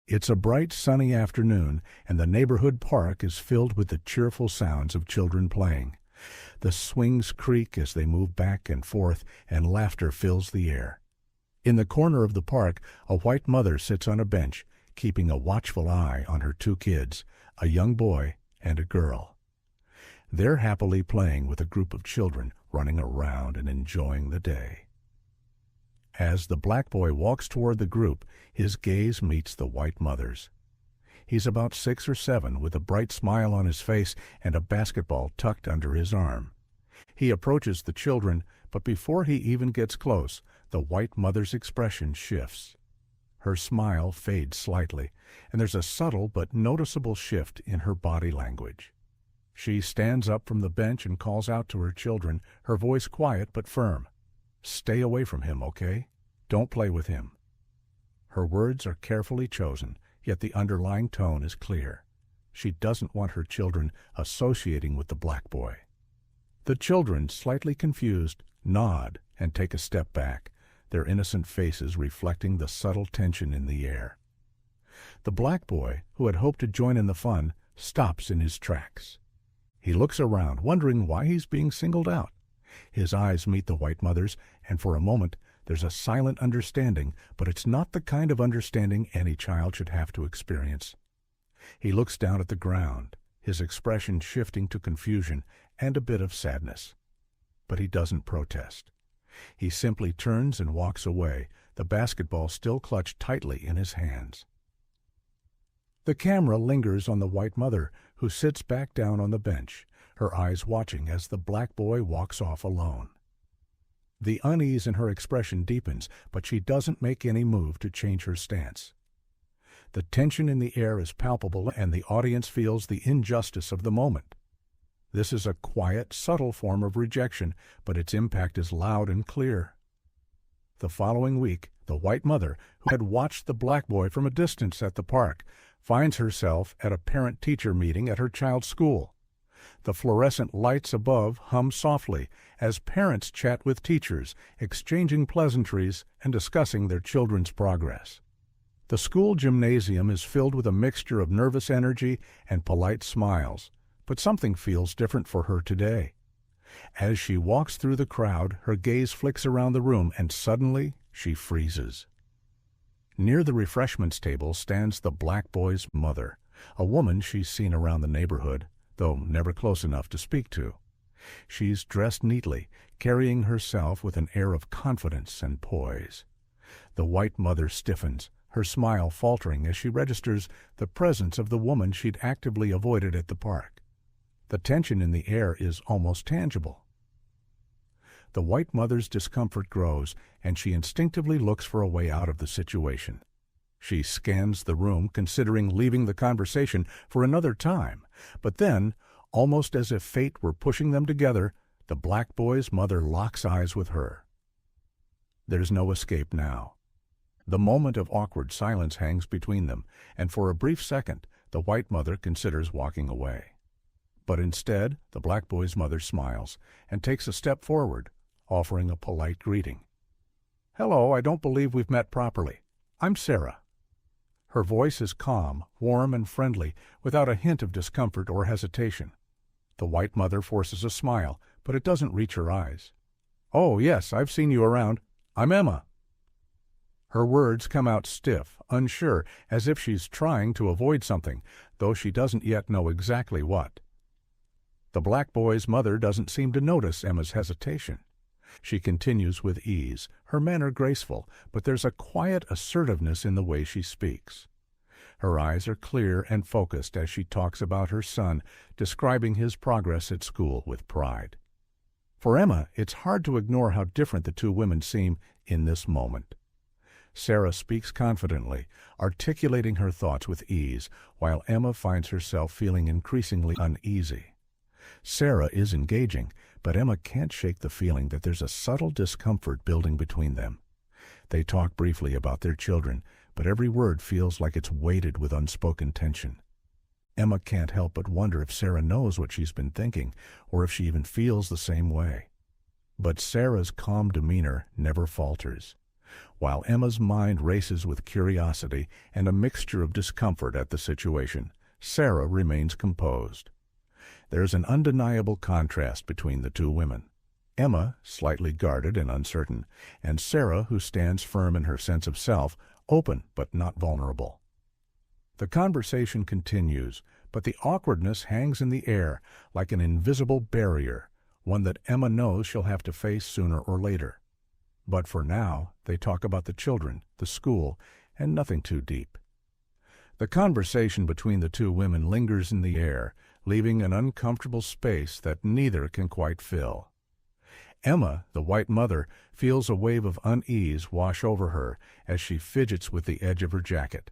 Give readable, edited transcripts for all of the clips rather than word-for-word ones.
It's a bright, sunny afternoon, and the neighborhood park is filled with the cheerful sounds of children playing. The swings creak as they move back and forth, and laughter fills the air. In the corner of the park, a white mother sits on a bench, keeping a watchful eye on her two kids, a young boy and a girl. They're happily playing with a group of children, running around and enjoying the day. As the black boy walks toward the group, his gaze meets the white mother's. He's about 6 or 7, with a bright smile on his face and a basketball tucked under his arm. He approaches the children, but before he even gets close, the white mother's expression shifts. Her smile fades slightly, and there's a subtle but noticeable shift in her body language. She stands up from the bench and calls out to her children, her voice quiet but firm. "Stay away from him, okay? Don't play with him." Her words are carefully chosen, yet the underlying tone is clear. She doesn't want her children associating with the black boy. The children, slightly confused, nod and take a step back, their innocent faces reflecting the subtle tension in the air. The black boy, who had hoped to join in the fun, stops in his tracks. He looks around, wondering why he's being singled out. His eyes meet the white mother's, and for a moment there's a silent understanding, but it's not the kind of understanding any child should have to experience. He looks down at the ground, his expression shifting to confusion and a bit of sadness. But he doesn't protest. He simply turns and walks away, the basketball still clutched tightly in his hands. The camera lingers on the white mother, who sits back down on the bench, her eyes watching as the black boy walks off alone. The unease in her expression deepens, but she doesn't make any move to change her stance. The tension in the air is palpable, and the audience feels the injustice of the moment. This is a quiet, subtle form of rejection, but its impact is loud and clear. The following week, the white mother, who had watched the black boy from a distance at the park, finds herself at a parent-teacher meeting at her child's school. The fluorescent lights above hum softly as parents chat with teachers, exchanging pleasantries and discussing their children's progress. The school gymnasium is filled with a mixture of nervous energy and polite smiles, but something feels different for her today. As she walks through the crowd, her gaze flicks around the room, and suddenly she freezes. Near the refreshments table stands the black boy's mother, a woman she's seen around the neighborhood, though never close enough to speak to. She's dressed neatly, carrying herself with an air of confidence and poise. The white mother stiffens, her smile faltering as she registers the presence of the woman she'd actively avoided at the park. The tension in the air is almost tangible. The white mother's discomfort grows, and she instinctively looks for a way out of the situation. She scans the room, considering leaving the conversation for another time, but then, almost as if fate were pushing them together, the black boy's mother locks eyes with her. There's no escape now. The moment of awkward silence hangs between them, and for a brief second, the white mother considers walking away. But instead, the black boy's mother smiles and takes a step forward, offering a polite greeting. "Hello, I don't believe we've met properly. I'm Sarah." Her voice is calm, warm, and friendly, without a hint of discomfort or hesitation. The white mother forces a smile, but it doesn't reach her eyes. "Oh, yes, I've seen you around. I'm Emma." Her words come out stiff, unsure, as if she's trying to avoid something, though she doesn't yet know exactly what. The black boy's mother doesn't seem to notice Emma's hesitation. She continues with ease, her manner graceful, but there's a quiet assertiveness in the way she speaks. Her eyes are clear and focused as she talks about her son, describing his progress at school with pride. For Emma, it's hard to ignore how different the two women seem in this moment. Sarah speaks confidently, articulating her thoughts with ease, while Emma finds herself feeling increasingly uneasy. Sarah is engaging, but Emma can't shake the feeling that there's a subtle discomfort building between them. They talk briefly about their children, but every word feels like it's weighted with unspoken tension. Emma can't help but wonder if Sarah knows what she's been thinking, or if she even feels the same way. But Sarah's calm demeanor never falters. While Emma's mind races with curiosity and a mixture of discomfort at the situation, Sarah remains composed. There's an undeniable contrast between the two women. Emma, slightly guarded and uncertain, and Sarah, who stands firm in her sense of self, open but not vulnerable. The conversation continues, but the awkwardness hangs in the air like an invisible barrier, one that Emma knows she'll have to face sooner or later. But for now, they talk about the children, the school, and nothing too deep. The conversation between the two women lingers in the air, leaving an uncomfortable space that neither can quite fill. Emma, the white mother, feels a wave of unease wash over her as she fidgets with the edge of her jacket.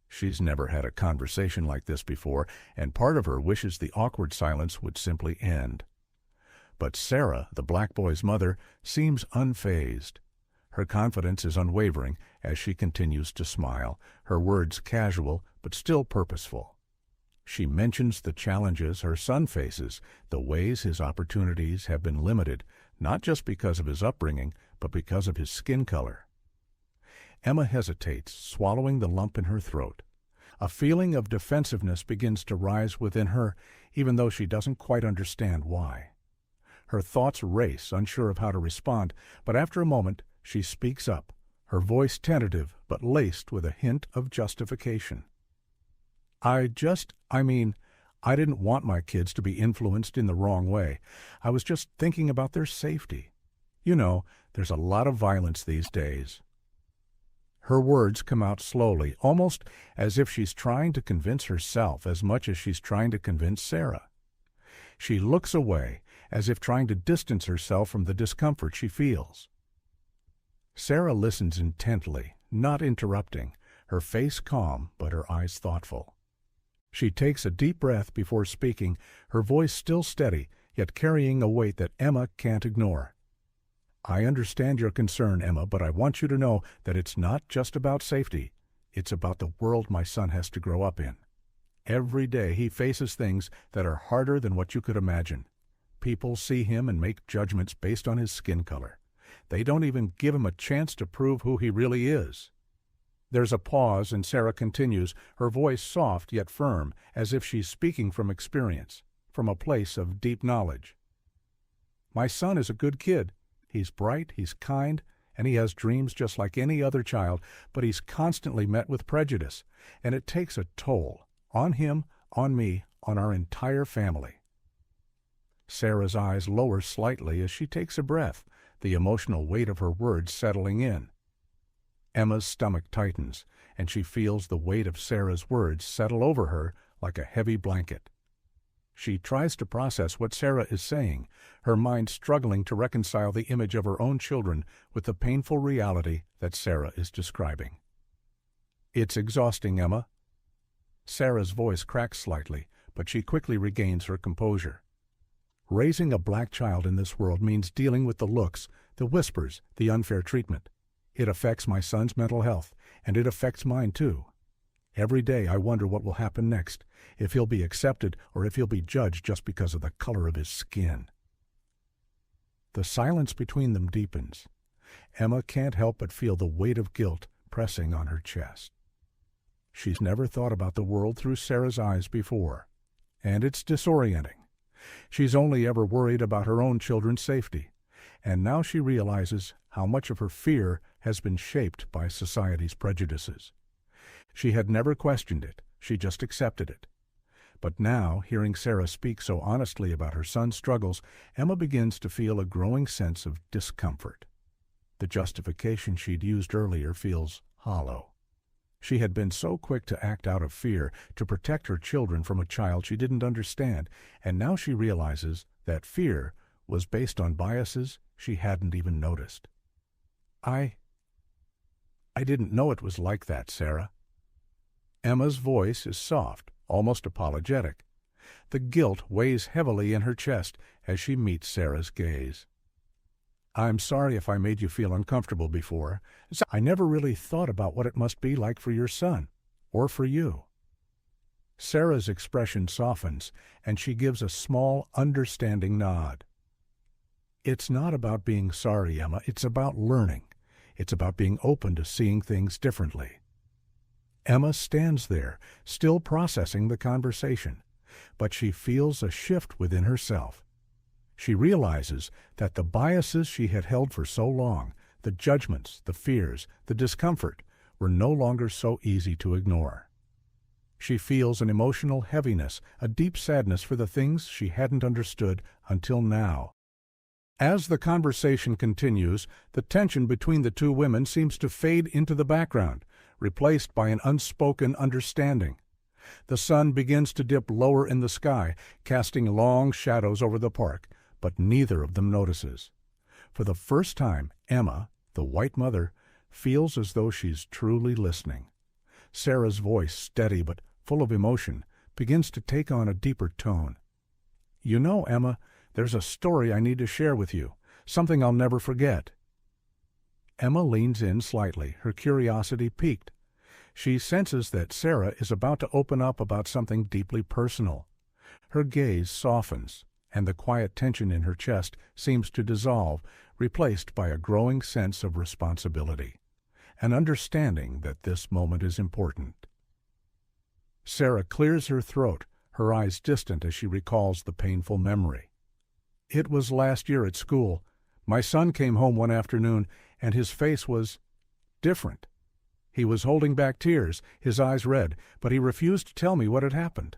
She's never had a conversation like this before, and part of her wishes the awkward silence would simply end. But Sarah, the black boy's mother, seems unfazed. Her confidence is unwavering as she continues to smile, her words casual but still purposeful. She mentions the challenges her son faces, the ways his opportunities have been limited, not just because of his upbringing, but because of his skin color. Emma hesitates, swallowing the lump in her throat. A feeling of defensiveness begins to rise within her, even though she doesn't quite understand why. Her thoughts race, unsure of how to respond, but after a moment she speaks up, her voice tentative but laced with a hint of justification. I didn't want my kids to be influenced in the wrong way. I was just thinking about their safety. You know, there's a lot of violence these days. Her words come out slowly, almost as if she's trying to convince herself as much as she's trying to convince Sarah. She looks away, as if trying to distance herself from the discomfort she feels. Sarah listens intently, not interrupting, her face calm but her eyes thoughtful. She takes a deep breath before speaking, her voice still steady, yet carrying a weight that Emma can't ignore. I understand your concern, Emma, but I want you to know that it's not just about safety. It's about the world my son has to grow up in. Every day he faces things that are harder than what you could imagine. People see him and make judgments based on his skin color. They don't even give him a chance to prove who he really is. There's a pause, and Sarah continues, her voice soft yet firm, as if she's speaking from experience, from a place of deep knowledge. My son is a good kid. He's bright, he's kind, and he has dreams just like any other child, but he's constantly met with prejudice, and it takes a toll, on him, on me, on our entire family. Sarah's eyes lower slightly as she takes a breath, the emotional weight of her words settling in. Emma's stomach tightens, and she feels the weight of Sarah's words settle over her like a heavy blanket. She tries to process what Sarah is saying, her mind struggling to reconcile the image of her own children with the painful reality that Sarah is describing. It's exhausting, Emma. Sarah's voice cracks slightly, but she quickly regains her composure. Raising a black child in this world means dealing with the looks, the whispers, the unfair treatment. It affects my son's mental health, and it affects mine too. Every day I wonder what will happen next, if he'll be accepted or if he'll be judged just because of the color of his skin. The silence between them deepens. Emma can't help but feel the weight of guilt pressing on her chest. She's never thought about the world through Sarah's eyes before, and it's disorienting. She's only ever worried about her own children's safety, and now she realizes how much of her fear has been shaped by society's prejudices. She had never questioned it, she just accepted it. But now, hearing Sarah speak so honestly about her son's struggles, Emma begins to feel a growing sense of discomfort. The justification she'd used earlier feels hollow. She had been so quick to act out of fear to protect her children from a child she didn't understand, and now she realizes that fear was based on biases she hadn't even noticed. I didn't know it was like that, Sarah. Emma's voice is soft, almost apologetic. The guilt weighs heavily in her chest as she meets Sarah's gaze. I'm sorry if I made you feel uncomfortable before. I never really thought about what it must be like for your son, or for you. Sarah's expression softens, and she gives a small, understanding nod. It's not about being sorry, Emma. It's about learning. It's about being open to seeing things differently. Emma stands there, still processing the conversation, but she feels a shift within herself. She realizes that the biases she had held for so long, the judgments, the fears, the discomfort, were no longer so easy to ignore. She feels an emotional heaviness, a deep sadness for the things she hadn't understood until now. As the conversation continues, the tension between the two women seems to fade into the background, replaced by an unspoken understanding. The sun begins to dip lower in the sky, casting long shadows over the park, but neither of them notices. For the first time, Emma, the white mother, feels as though she's truly listening. Sarah's voice, steady but full of emotion, begins to take on a deeper tone. "You know, Emma, there's a story I need to share with you, something I'll never forget." Emma leans in slightly, her curiosity piqued. She senses that Sarah is about to open up about something deeply personal. Her gaze softens, and the quiet tension in her chest seems to dissolve, replaced by a growing sense of responsibility, an understanding that this moment is important. Sarah clears her throat, her eyes distant as she recalls the painful memory. "It was last year at school. My son came home one afternoon, and his face was different. He was holding back tears, his eyes red, but he refused to tell me what had happened."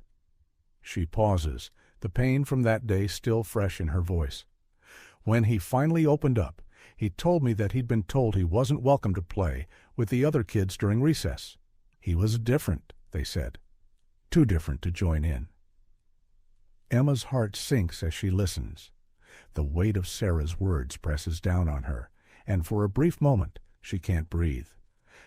She pauses, the pain from that day still fresh in her voice. "When he finally opened up, he told me that he'd been told he wasn't welcome to play with the other kids during recess. He was different, they said. Too different to join in." Emma's heart sinks as she listens. The weight of Sarah's words presses down on her, and for a brief moment she can't breathe.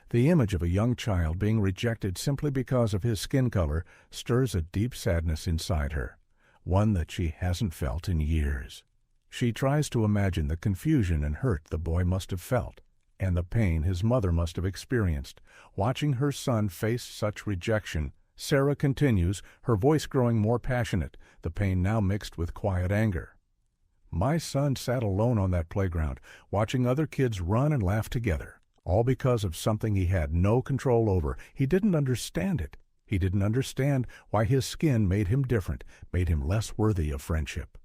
The image of a young child being rejected simply because of his skin color stirs a deep sadness inside her, one that she hasn't felt in years. She tries to imagine the confusion and hurt the boy must have felt, and the pain his mother must have experienced. Watching her son face such rejection, Sarah continues, her voice growing more passionate, the pain now mixed with quiet anger. "My son sat alone on that playground, watching other kids run and laugh together, all because of something he had no control over. He didn't understand it. He didn't understand why his skin made him different, made him less worthy of friendship."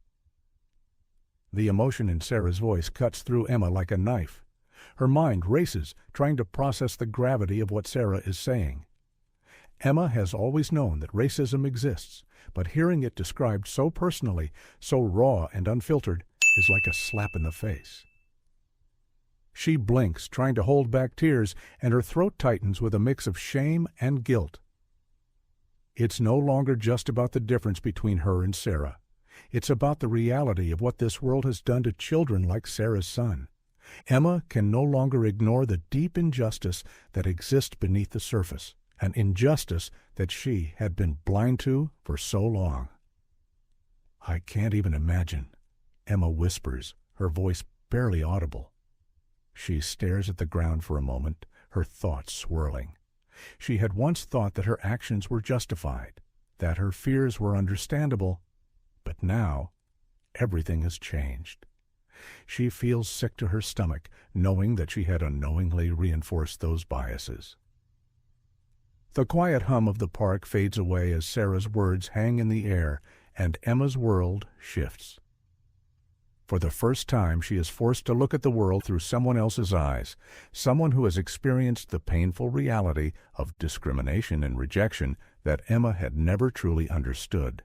The emotion in Sarah's voice cuts through Emma like a knife. Her mind races, trying to process the gravity of what Sarah is saying. Emma has always known that racism exists, but hearing it described so personally, so raw and unfiltered, is like a slap in the face. She blinks, trying to hold back tears, and her throat tightens with a mix of shame and guilt. It's no longer just about the difference between her and Sarah. It's about the reality of what this world has done to children like Sarah's son. Emma can no longer ignore the deep injustice that exists beneath the surface, an injustice that she had been blind to for so long. "I can't even imagine," Emma whispers, her voice barely audible. She stares at the ground for a moment, her thoughts swirling. She had once thought that her actions were justified, that her fears were understandable, but now everything has changed. She feels sick to her stomach, knowing that she had unknowingly reinforced those biases. The quiet hum of the park fades away as Sarah's words hang in the air and Emma's world shifts. For the first time, she is forced to look at the world through someone else's eyes, someone who has experienced the painful reality of discrimination and rejection that Emma had never truly understood.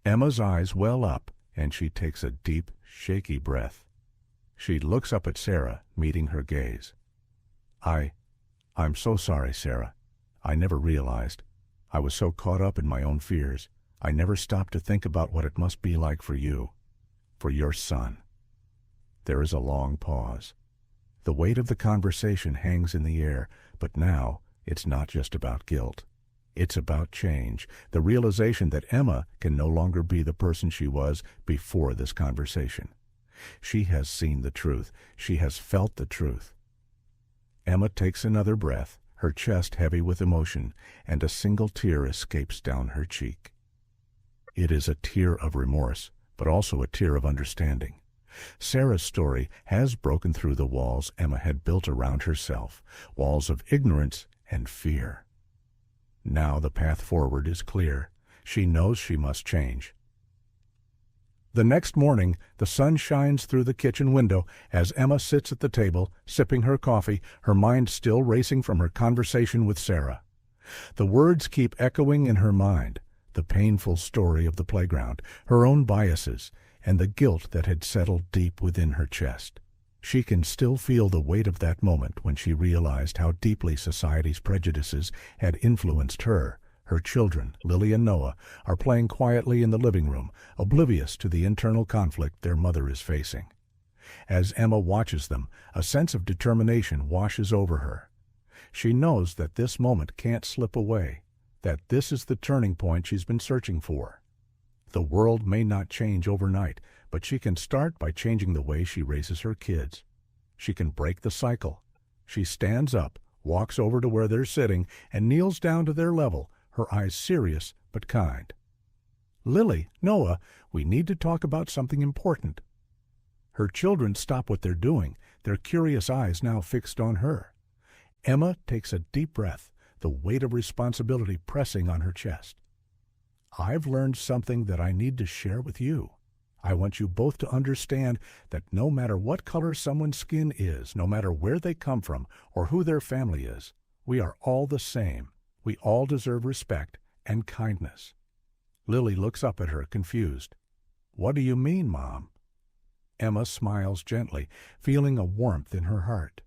Emma's eyes well up, and she takes a deep, shaky breath. She looks up at Sarah, meeting her gaze. I'm so sorry, Sarah. I never realized. I was so caught up in my own fears. I never stopped to think about what it must be like for you. For your son." There is a long pause. The weight of the conversation hangs in the air, but now it's not just about guilt. It's about change, the realization that Emma can no longer be the person she was before this conversation. She has seen the truth. She has felt the truth. Emma takes another breath, her chest heavy with emotion, and a single tear escapes down her cheek. It is a tear of remorse, but also a tear of understanding. Sarah's story has broken through the walls Emma had built around herself, walls of ignorance and fear. Now the path forward is clear. She knows she must change. The next morning, the sun shines through the kitchen window as Emma sits at the table, sipping her coffee, her mind still racing from her conversation with Sarah. The words keep echoing in her mind, the painful story of the playground, her own biases, and the guilt that had settled deep within her chest. She can still feel the weight of that moment when she realized how deeply society's prejudices had influenced her. Her children, Lily and Noah, are playing quietly in the living room, oblivious to the internal conflict their mother is facing. As Emma watches them, a sense of determination washes over her. She knows that this moment can't slip away, that this is the turning point she's been searching for. The world may not change overnight, but she can start by changing the way she raises her kids. She can break the cycle. She stands up, walks over to where they're sitting, and kneels down to their level, her eyes serious but kind. "Lily, Noah, we need to talk about something important." Her children stop what they're doing, their curious eyes now fixed on her. Emma takes a deep breath, the weight of responsibility pressing on her chest. "I've learned something that I need to share with you. I want you both to understand that no matter what color someone's skin is, no matter where they come from or who their family is, we are all the same. We all deserve respect and kindness." Lily looks up at her, confused. "What do you mean, Mom?" Emma smiles gently, feeling a warmth in her heart.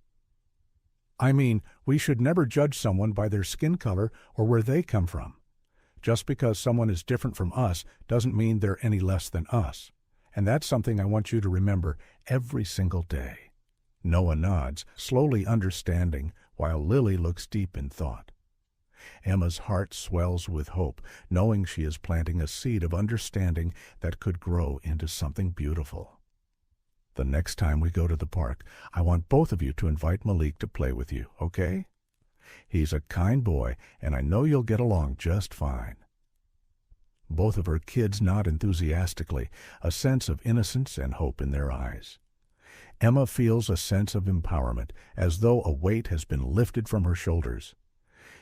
"I mean, we should never judge someone by their skin color or where they come from. Just because someone is different from us doesn't mean they're any less than us. And that's something I want you to remember every single day." Noah nods, slowly understanding, while Lily looks deep in thought. Emma's heart swells with hope, knowing she is planting a seed of understanding that could grow into something beautiful. "The next time we go to the park, I want both of you to invite Malik to play with you, okay? He's a kind boy, and I know you'll get along just fine." Both of her kids nod enthusiastically, a sense of innocence and hope in their eyes. Emma feels a sense of empowerment, as though a weight has been lifted from her shoulders.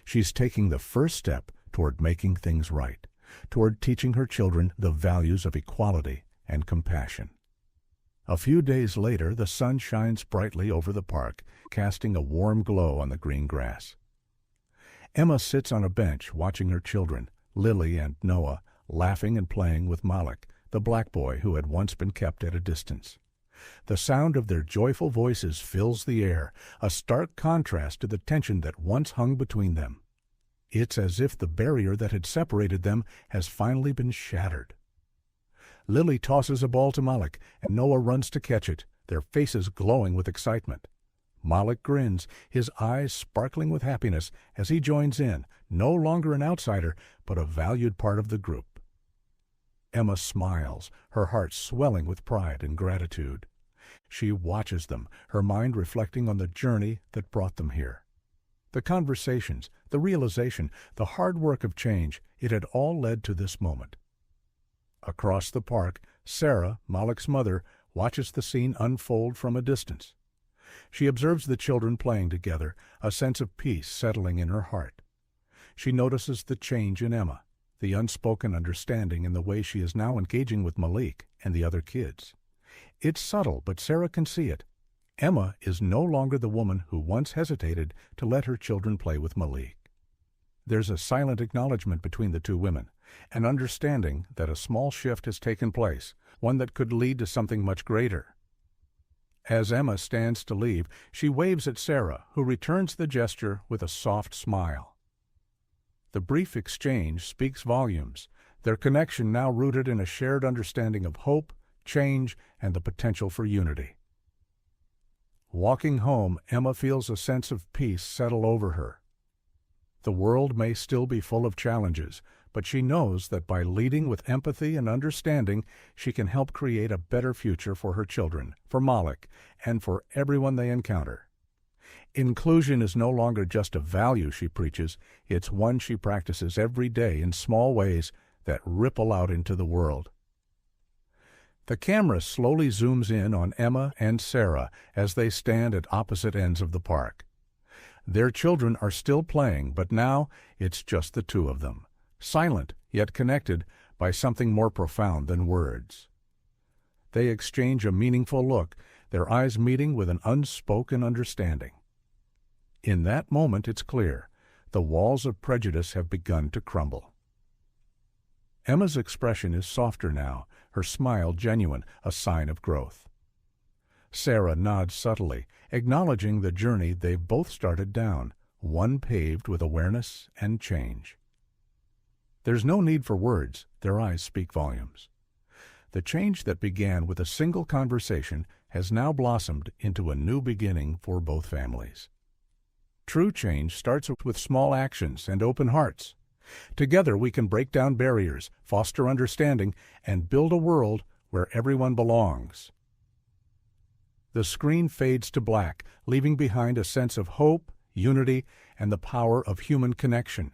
She's taking the first step toward making things right, toward teaching her children the values of equality and compassion. A few days later, the sun shines brightly over the park, casting a warm glow on the green grass. Emma sits on a bench watching her children, Lily and Noah, laughing and playing with Malik, the black boy who had once been kept at a distance. The sound of their joyful voices fills the air, a stark contrast to the tension that once hung between them. It's as if the barrier that had separated them has finally been shattered. Lily tosses a ball to Malik, and Noah runs to catch it, their faces glowing with excitement. Malik grins, his eyes sparkling with happiness as he joins in, no longer an outsider, but a valued part of the group. Emma smiles, her heart swelling with pride and gratitude. She watches them, her mind reflecting on the journey that brought them here. The conversations, the realization, the hard work of change, it had all led to this moment. Across the park, Sarah, Malik's mother, watches the scene unfold from a distance. She observes the children playing together, a sense of peace settling in her heart. She notices the change in Emma, the unspoken understanding in the way she is now engaging with Malik and the other kids. It's subtle, but Sarah can see it. Emma is no longer the woman who once hesitated to let her children play with Malik. There's a silent acknowledgement between the two women, an understanding that a small shift has taken place, one that could lead to something much greater. As Emma stands to leave, she waves at Sarah, who returns the gesture with a soft smile. The brief exchange speaks volumes, their connection now rooted in a shared understanding of hope, change, and the potential for unity. Walking home, Emma feels a sense of peace settle over her. The world may still be full of challenges, but she knows that by leading with empathy and understanding, she can help create a better future for her children, for Malik, and for everyone they encounter. Inclusion is no longer just a value she preaches, it's one she practices every day in small ways that ripple out into the world. The camera slowly zooms in on Emma and Sarah as they stand at opposite ends of the park. Their children are still playing, but now it's just the two of them, silent yet connected by something more profound than words. They exchange a meaningful look, their eyes meeting with an unspoken understanding. In that moment it's clear, the walls of prejudice have begun to crumble. Emma's expression is softer now, her smile genuine, a sign of growth. Sarah nods subtly, acknowledging the journey they've both started down, one paved with awareness and change. There's no need for words, their eyes speak volumes. The change that began with a single conversation has now blossomed into a new beginning for both families. True change starts with small actions and open hearts. Together we can break down barriers, foster understanding, and build a world where everyone belongs. The screen fades to black, leaving behind a sense of hope, unity, and the power of human connection.